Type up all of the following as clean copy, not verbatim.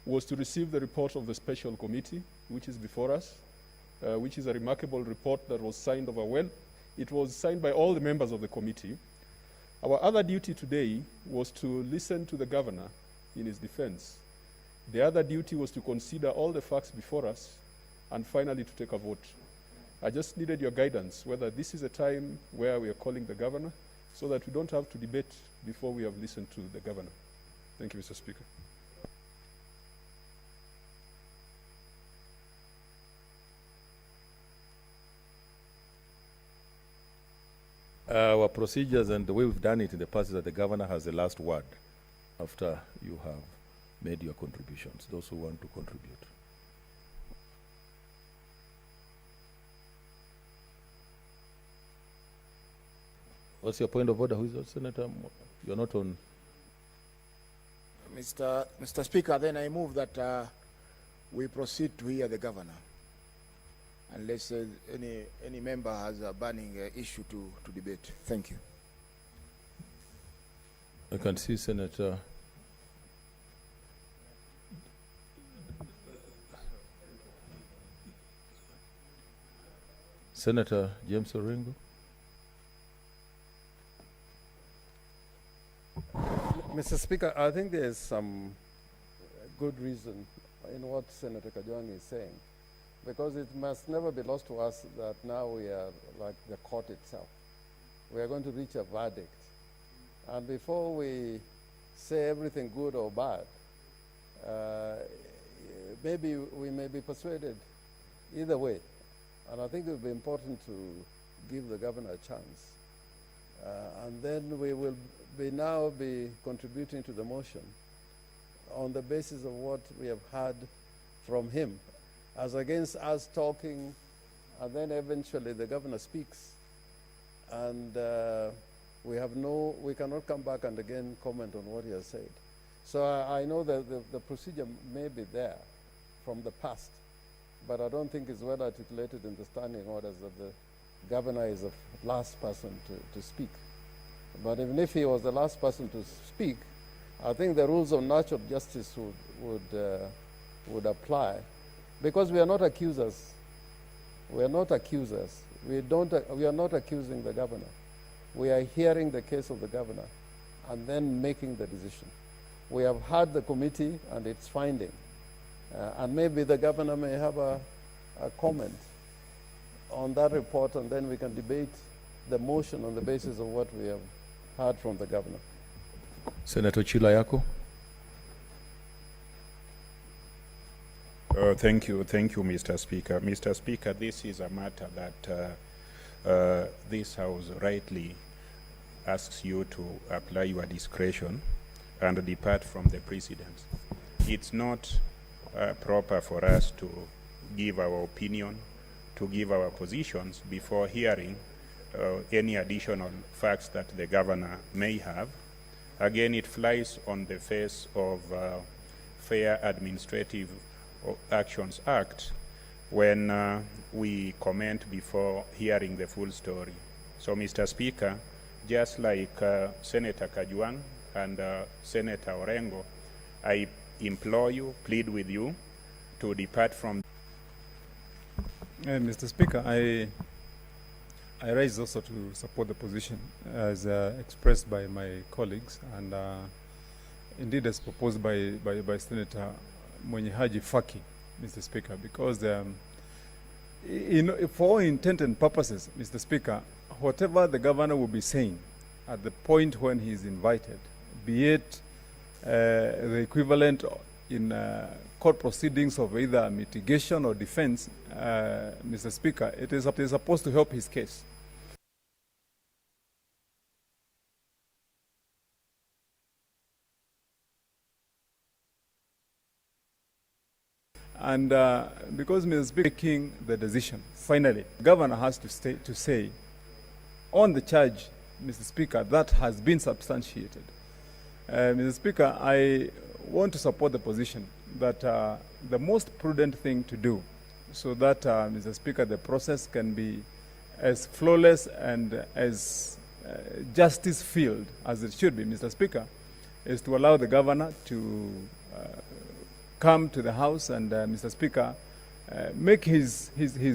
was to receive the report of the special committee, which is before us, which is a remarkable report that was signed over well. It was signed by all the members of the committee. Our other duty today was to listen to the governor in his defense. The other duty was to consider all the facts before us and finally to take a vote. I just needed your guidance whether this is a time where we are calling the governor so that we don't have to debate before we have listened to the governor. Thank you, Mr. Speaker. Our procedures and the way we've done it in the past is that the governor has the last word after you have made your contributions, those who want to contribute. What's your point of order? Who is that, Senator? You're not on. Mr. Speaker, then I move that we proceed to hear the governor, unless any member has a burning issue to debate. Thank you. I can see Senator James Orengo. Mr. Speaker, I think there is some good reason in what Senator Kajwang is saying, because it must never be lost to us that now we are like the court itself. We are going to reach a verdict. And before we say everything good or bad, maybe we may be persuaded either way. And I think it would be important to give the governor a chance. And then we will now be contributing to the motion on the basis of what we have heard from him, as against us talking, and then eventually the governor speaks, and we cannot come back and again comment on what he has said. So I know that the procedure may be there from the past, but I don't think it's well articulated in the standing orders that the governor is the last person to speak. But even if he was the last person to speak, I think the rules of natural justice would apply, because we are not accusers. We are not accusers. We are not accusing the governor. We are hearing the case of the governor and then making the decision. We have heard the committee and its finding, and maybe the governor may have a comment on that report, and then we can debate the motion on the basis of what we have heard from the governor. Senator Chilayako. Thank you, Mr. Speaker. Mr. Speaker, this is a matter that this House rightly asks you to apply your discretion and depart from the precedents. It's not proper for us to give our opinion, to give our positions before hearing any additional facts that the governor may have. Again, it flies on the face of Fair Administrative Actions Act when we comment before hearing the full story. So, Mr. Speaker, just like Senator Kajwang and Senator Orengo, I implore you, plead with you, to depart from. Mr. Speaker, I rise also to support the position as expressed by my colleagues, and indeed as proposed by Senator Mwenyehaji Faki, Mr. Speaker, because for all intent and purposes, Mr. Speaker, whatever the governor will be saying at the point when he is invited, be it the equivalent in court proceedings of either mitigation or defense, Mr. Speaker, it is supposed to help his case. And because Mr. Speaker is making the decision, finally, the governor has to say on the charge, Mr. Speaker, that has been substantiated. Mr. Speaker, I want to support the position that the most prudent thing to do so that, Mr. Speaker, the process can be as flawless and as justice-filled as it should be, Mr. Speaker, is to allow the governor to come to the House and, Mr. Speaker, make his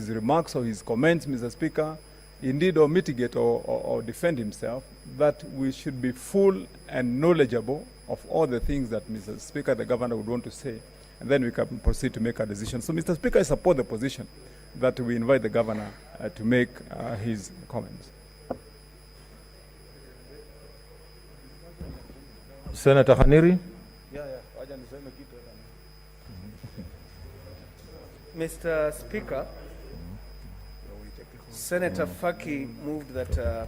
remarks or his comments, Mr. Speaker, indeed, or mitigate or defend himself, that we should be full and knowledgeable of all the things that Mr. Speaker, the governor, would want to say, and then we can proceed to make a decision. So, Mr. Speaker, I support the position that we invite the governor to make his comments. Senator Haniri. Mr. Speaker, Senator Faki moved that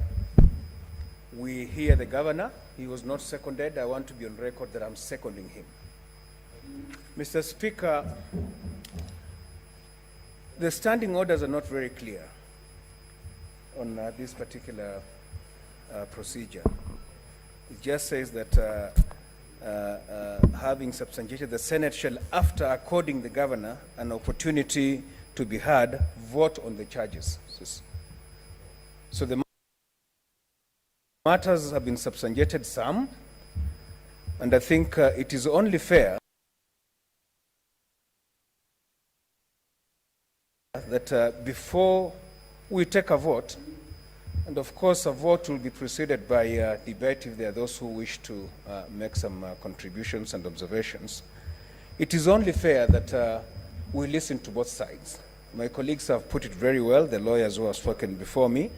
we hear the governor. He was not seconded. I want to be on record that I'm seconding him. Mr. Speaker, the standing orders are not very clear on this particular procedure. It just says that having substantiated, the Senate shall, after according the governor an opportunity to be heard, vote on the charges. So the matters have been substantiated some, and I think it is only fair that before we take a vote, and of course a vote will be preceded by debate if there are those who wish to make some contributions and observations, it is only fair that we listen to both sides. My colleagues have put it very well, the lawyers who have spoken before me,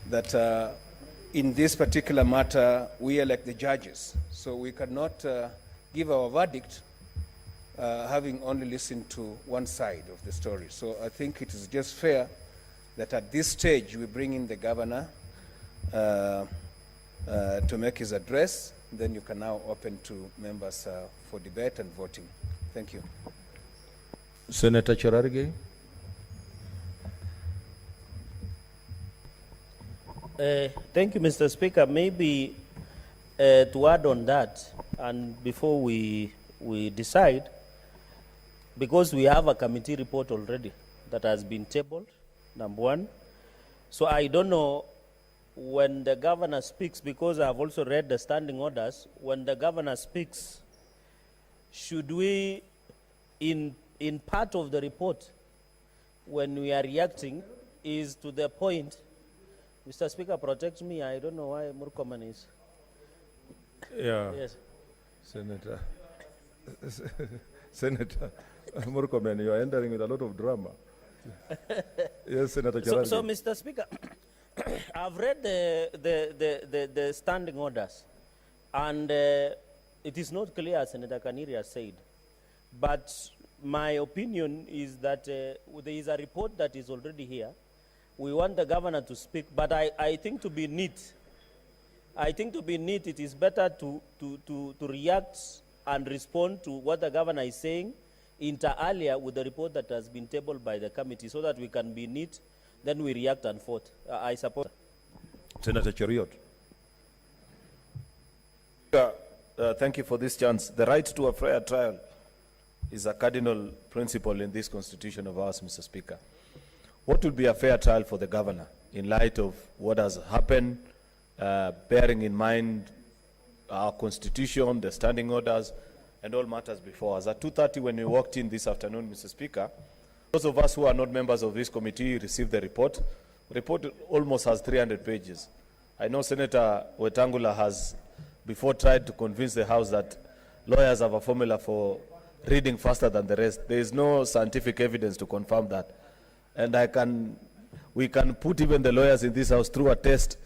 that in this particular matter, we elect the judges. So we cannot give our verdict having only listened to one side of the story. So I think it is just fair that at this stage we bring in the governor to make his address. Then you can now open to members for debate and voting. Thank you. Senator Cherargei. Thank you, Mr. Speaker. Maybe to add on that, and before we decide, because we have a committee report already that has been tabled, number one. So I don't know when the governor speaks, because I've also read the standing orders, when the governor speaks, should we, in part of the report, when we are reacting, is to the point. Mr. Speaker, protect me. I don't know why Murkomen is. Yeah. Yes. Senator Murkomen, you are entering with a lot of drama. Yes, Senator Cherargei. So, Mr. Speaker, I've read the standing orders, and it is not clear, as Senator Kaniri has said. But my opinion is that there is a report that is already here. We want the governor to speak, but I think to be neat, it is better to react and respond to what the governor is saying inter alia with the report that has been tabled by the committee, so that we can be neat, then we react and vote. I support. Senator Cheriot. Thank you for this chance. The right to a fair trial is a cardinal principle in this constitution of ours, Mr. Speaker. What would be a fair trial for the governor in light of what has happened, bearing in mind our constitution, the standing orders, and all matters before us? At 2:30 when we walked in this afternoon, Mr. Speaker, those of us who are not members of this committee received the report. The report almost has 300 pages. I know Senator Wetangula has before tried to convince the House that lawyers have a formula for reading faster than the rest. There is no scientific evidence to confirm that. And we can put even the lawyers in this House through a test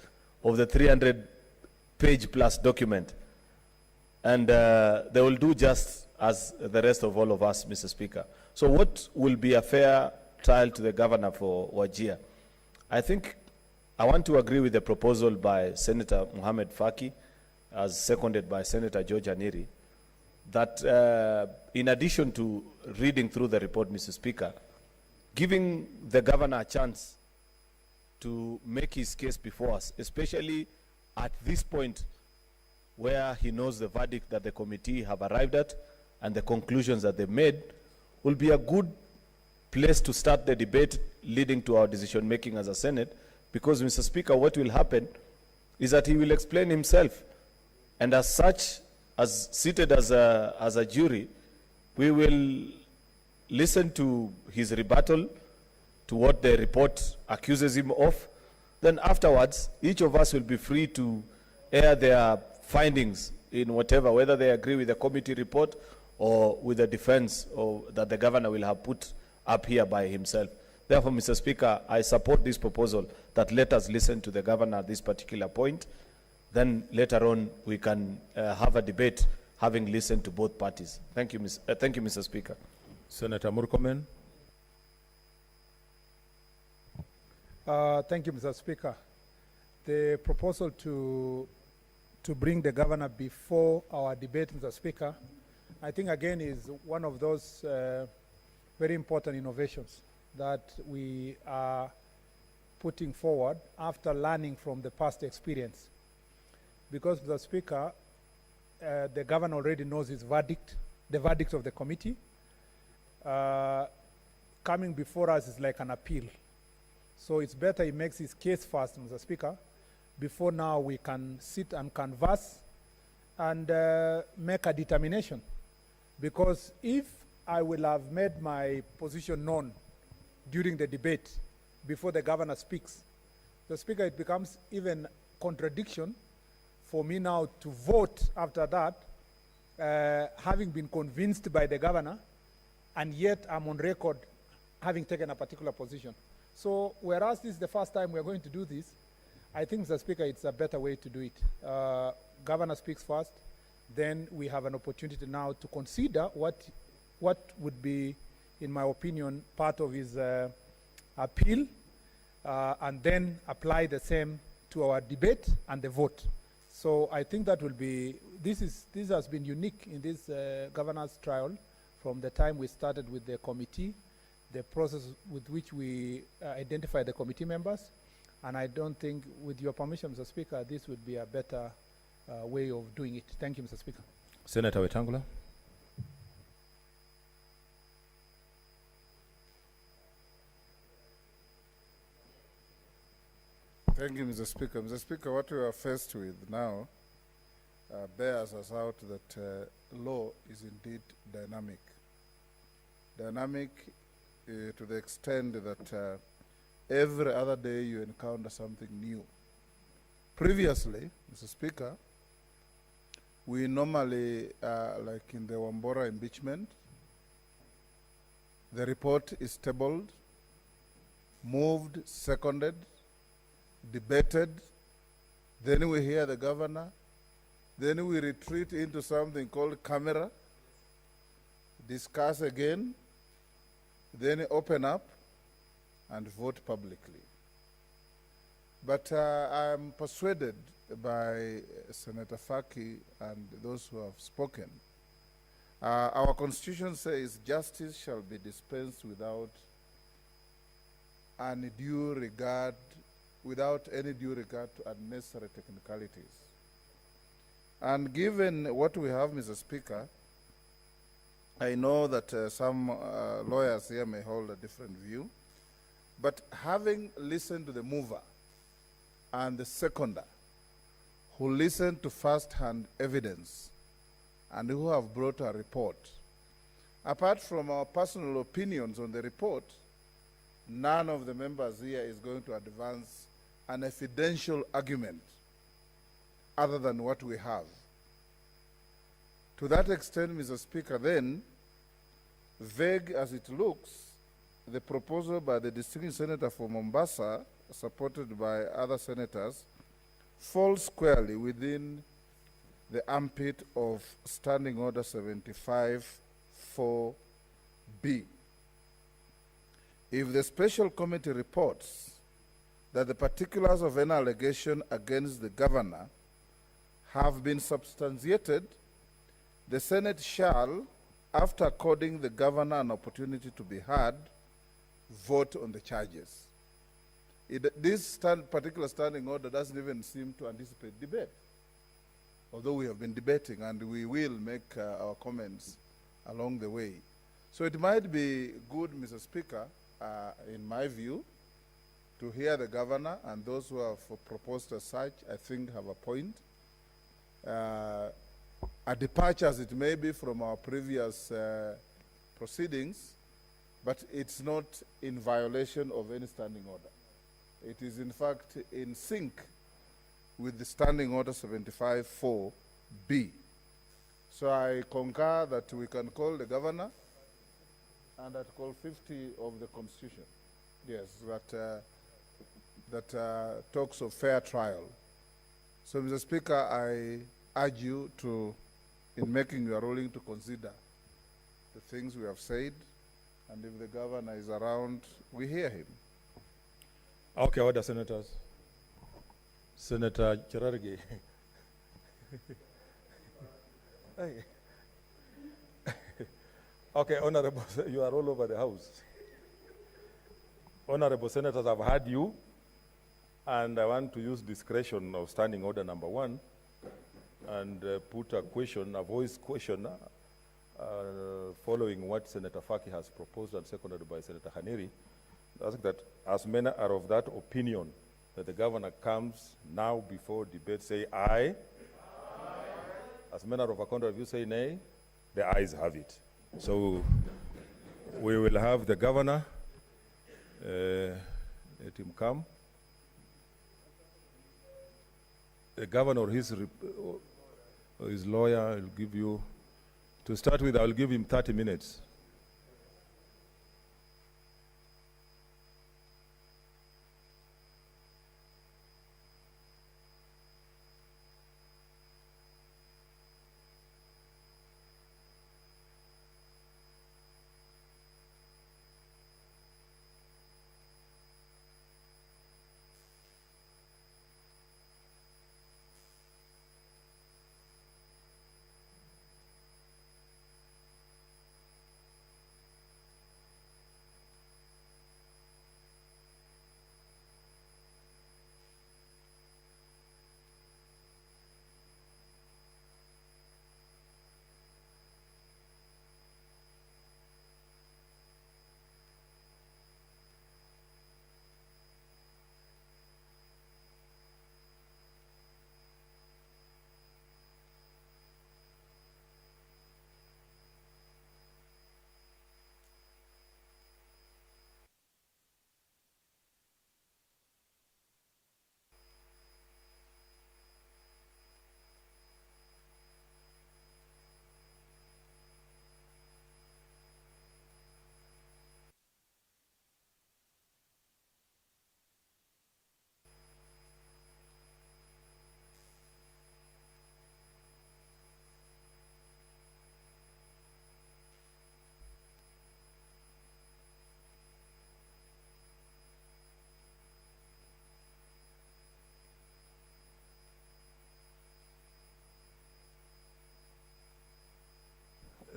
of the 300-page plus document. And they will do just as the rest of all of us, Mr. Speaker. So what will be a fair trial to the governor for Wajir? I think I want to agree with the proposal by Senator Mohamed Faki, as seconded by Senator George Aniri, that in addition to reading through the report, Mr. Speaker, giving the governor a chance to make his case before us, especially at this point where he knows the verdict that the committee have arrived at and the conclusions that they made, will be a good place to start the debate leading to our decision making as a Senate, because, Mr. Speaker, what will happen is that he will explain himself, and as such, as seated as a jury, We will listen to his rebuttal to what the report accuses him of. Then afterwards, each of us will be free to air their findings in whatever, whether they agree with the committee report or with the defense or that the governor will have put up here by himself. Therefore, Mr. Speaker, I support this proposal that let us listen to the governor at this particular point. Then later on, we can have a debate having listened to both parties. Thank you, Mr. Speaker. Senator Murkomen. Thank you, Mr. Speaker. The proposal to bring the governor before our debate, Mr. Speaker, I think again is one of those very important innovations that we are putting forward after learning from the past experience. Because, Mr. Speaker, the governor already knows his verdict, the verdict of the committee. Coming before us is like an appeal. So it's better he makes his case first, Mr. Speaker, before now we can sit and converse and make a determination. Because if I will have made my position known during the debate before the governor speaks, the Speaker, it becomes even contradiction for me now to vote after that, having been convinced by the governor, and yet I'm on record having taken a particular position. So whereas this is the first time we're going to do this, I think, Mr. Speaker, it's a better way to do it. Governor speaks first, then we have an opportunity now to consider what would be, in my opinion, part of his appeal, and then apply the same to our debate and the vote. So I think that will be, this has been unique in this governor's trial from the time we started with the committee, the process with which we identify the committee members. And I don't think, with your permission, Mr. Speaker, this would be a better way of doing it. Thank you, Mr. Speaker. Senator Wetangula. Thank you, Mr. Speaker. Mr. Speaker, what we are faced with now bears us out that law is indeed dynamic. Dynamic to the extent that every other day you encounter something new. Previously, Mr. Speaker, we normally, like in the Wambora impeachment, the report is tabled, moved, seconded, debated, then we hear the governor, then we retreat into something called camera, discuss again, then open up and vote publicly. But I'm persuaded by Senator Faki and those who have spoken. Our constitution says justice shall be dispensed without any due regard to unnecessary technicalities. And given what we have, Mr. Speaker, I know that some lawyers here may hold a different view, but having listened to the mover and the seconder, who listened to first-hand evidence and who have brought a report, apart from our personal opinions on the report, none of the members here is going to advance an evidential argument other than what we have. To that extent, Mr. Speaker, then, vague as it looks, the proposal by the distinguished senator for Mombasa, supported by other senators, falls squarely within the ambit of Standing Order 75-4B. If the special committee reports that the particulars of an allegation against the governor have been substantiated, the Senate shall, after according the governor an opportunity to be heard, vote on the charges. This particular standing order doesn't even seem to anticipate debate, although we have been debating and we will make our comments along the way. So it might be good, Mr. Speaker, in my view, to hear the governor, and those who have proposed as such, I think, have a point. a departure as it may be from our previous proceedings, but it's not in violation of any standing order. It is in fact in sync with the Standing Order 75-4B. So I concur that we can call the governor and Article 50 of the Constitution. Yes, that talks of fair trial. So, Mr. Speaker, I urge you to, in making your ruling, to consider the things we have said, and if the governor is around, we hear him. Okay, order, senators. Senator Cherargei. Okay, honorable, you are all over the house. Honorable senators, I've heard you, and I want to use discretion of standing order number 1 and put a question, a voice question, following what Senator Faki has proposed and seconded by Senator Haniri. I think that as many are of that opinion that the governor comes now before debate, say aye. Aye. As many are of a contrary view, say nay. The ayes have it. So we will have the governor, let him come. The governor or his lawyer will give you, to start with, I'll give him 30 minutes.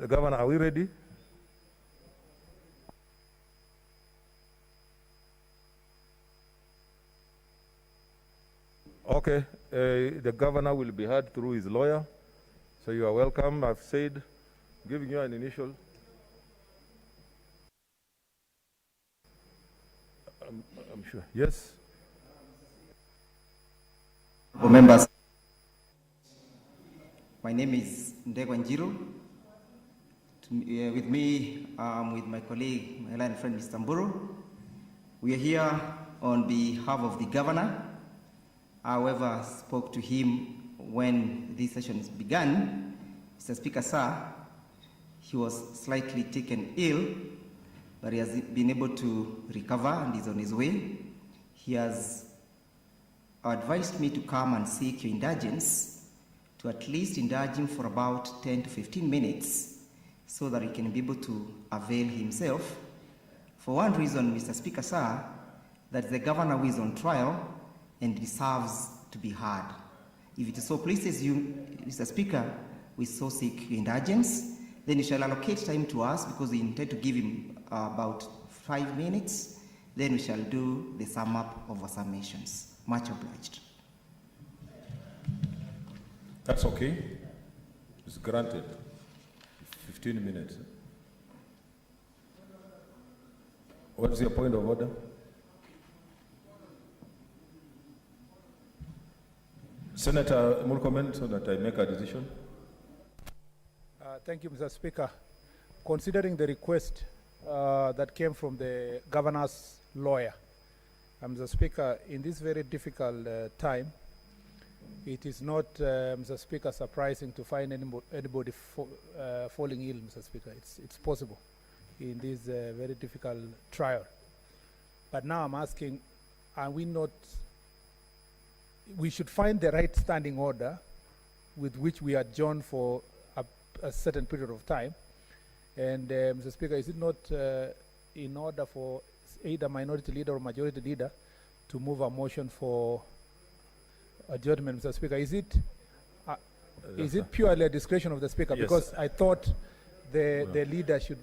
Governor, are we ready? Okay, the governor will be heard through his lawyer. So you are welcome. I've said, giving you an initial. I'm sure. Yes. Members, my name is Ndegwa Njiru. With me, with my colleague, my line friend, Mr. Mburu. We are here on behalf of the governor. However, spoke to him when this session began. Mr. Speaker, sir, he was slightly taken ill, but he has been able to recover and is on his way. He has advised me to come and seek your indulgence, to at least indulge him for about 10 to 15 minutes, so that he can be able to avail himself. For one reason, Mr. Speaker, sir, that the governor who is on trial and deserves to be heard. If it so pleases you, Mr. Speaker, we so seek your indulgence, then you shall allocate time to us, because we intend to give him about 5 minutes. Then we shall do the sum up of our summations. Much obliged. That's okay. It's granted. 15 minutes. What's your point of order? Senator Murkomen, so that I make a decision. Thank you, Mr. Speaker. Considering the request that came from the governor's lawyer, Mr. Speaker, in this very difficult time, it is not, Mr. Speaker, surprising to find anybody falling ill, Mr. Speaker. It's possible in this very difficult trial. But now I'm asking, are we not, we should find the right standing order with which we adjourn for a certain period of time. And Mr. Speaker, is it not in order for either minority leader or majority leader to move a motion for adjournment, Mr. Speaker? Is it purely a discretion of the Speaker? Yes. Because I thought the leader should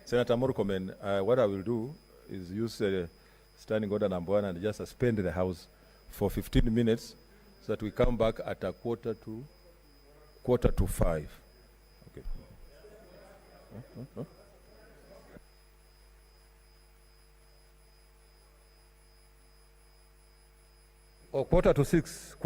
Senator Murkomen, what I will do is use standing order number 1 and just suspend the House for 15 minutes so that we come back at a quarter to 5. Okay. Or quarter to 6.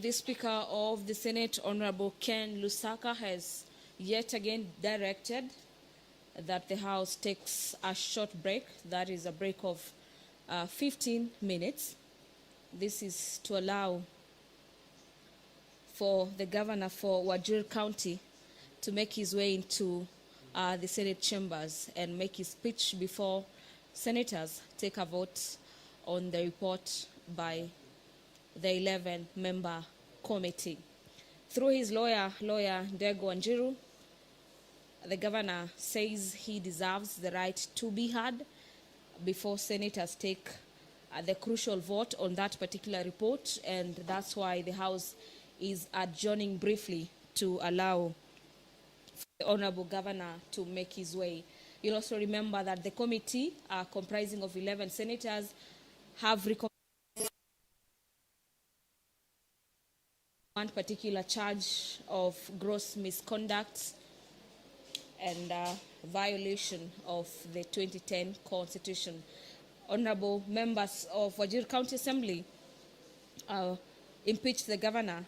The Speaker of the Senate, Honorable Ken Lusaka, has yet again directed that the House takes a short break, that is a break of 15 minutes. This is to allow for the governor for Wajir County to make his way into the Senate chambers and make his speech before senators take a vote on the report by the 11-member committee. Through his lawyer Ndego Wanjiru, the governor says he deserves the right to be heard before senators take the crucial vote on that particular report, and that's why the House is adjourning briefly to allow the Honorable Governor to make his way. You'll also remember that the committee, comprising of 11 senators, have recommended one particular charge of gross misconduct and violation of the 2010 Constitution. Honorable members of Wajir County Assembly impeached the governor